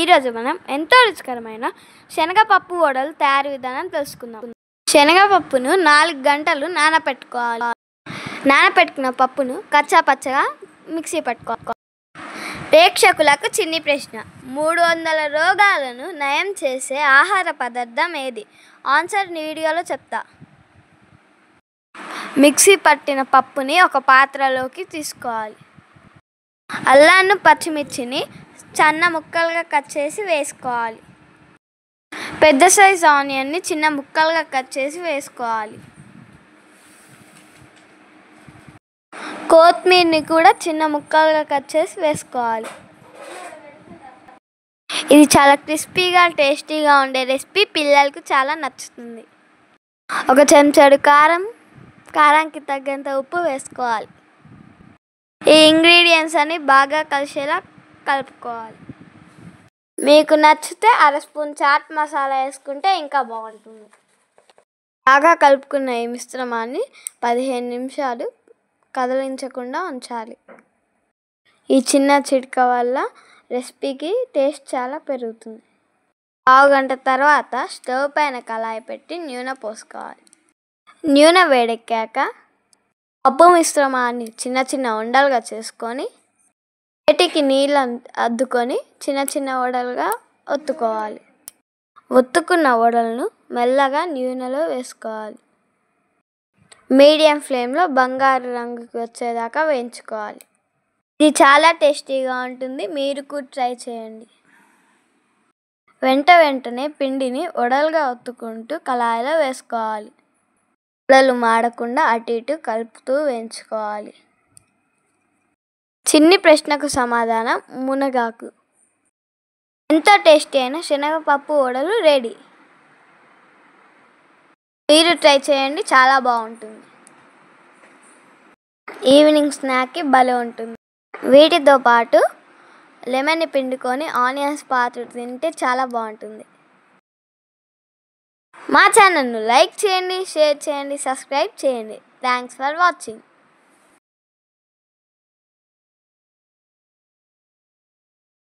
ఈరోజు మనం ఎంతో రుచికరమైన శనగపప్పు వడలు తయారీ విధానం తెలుసుకుందాం. శనగపప్పును 4 గంటలు నానబెట్టుకోవాలి. నానబెట్టుకున్న పప్పును కచ్చా పచ్చగా మిక్సీ పట్టుకోవాలి. ప్రేక్షకులకు చిన్ని ప్రశ్న: 300 రోగాలను నయం చేసే ఆహార పదార్థం ఏది? ఆన్సర్ వీడియోలో చెప్తా. మిక్సీ పట్టిన పప్పుని ఒక పాత్రలోకి తీసుకోవాలి. అల్లాన్ని పచ్చిమిర్చిని చిన్న ముక్కలుగా కట్ చేసి వేసుకోవాలి. పెద్ద సైజు ఆనియన్ని చిన్న ముక్కలుగా కట్ చేసి వేసుకోవాలి. కొత్తిమీరని కూడా చిన్న ముక్కలుగా కట్ చేసి వేసుకోవాలి. ఇది చాలా క్రిస్పీగా టేస్టీగా ఉండే రెసిపీ, పిల్లలకు చాలా నచ్చుతుంది. ఒక చెంచాడు కారానికి తగ్గంత ఉప్పు వేసుకోవాలి. ఈ ఇంగ్రీడియంట్స్ అన్ని బాగా కలిసేలా కలుపుకోవాలి. మీకు నచ్చితే అర స్పూన్ చాట్ మసాలా వేసుకుంటే ఇంకా బాగుంటుంది. బాగా కలుపుకున్న ఈ మిశ్రమాన్ని 15 నిమిషాలు కదిలించకుండా ఉంచాలి. ఈ చిన్న చిట్క వల్ల రెసిపీకి టేస్ట్ చాలా పెరుగుతుంది. పావు గంట తర్వాత స్టవ్ పైన కళాయి పెట్టి నూనె పోసుకోవాలి. నూనె వేడెక్కాక పప్పు మిశ్రమాన్ని చిన్న చిన్న ఉండలుగా చేసుకొని చేతికి నీళ్ళు అద్దుకొని చిన్న చిన్న వడలుగా ఒత్తుకోవాలి. ఒత్తుకున్న వడలను మెల్లగా నూనెలో వేసుకోవాలి. మీడియం ఫ్లేమ్లో బంగారు రంగుకి వచ్చేదాకా వేయించుకోవాలి. ఇది చాలా టేస్టీగా ఉంటుంది. మీరు కూడా ట్రై చేయండి. వెంటనే పిండిని వడలుగా ఒత్తుకుంటూ కళాయిలో వేసుకోవాలి. వడలు మాడకుండా అటు ఇటు కలుపుతూ వేయించుకోవాలి. చిన్ని ప్రశ్నకు సమాధానం: మునగాకు. ఎంతో టేస్టీ అయిన శనగపప్పు వడలు రెడీ. మీరు ట్రై చేయండి, చాలా బాగుంటుంది. ఈవినింగ్ స్నాక్కి భలే ఉంటుంది. వీటితో పాటు లెమన్ని పిండుకొని ఆనియన్స్ పాత్ర తింటే చాలా బాగుంటుంది. మా ఛానల్ను లైక్ చేయండి, షేర్ చేయండి, సబ్స్క్రైబ్ చేయండి. Thanks for watching.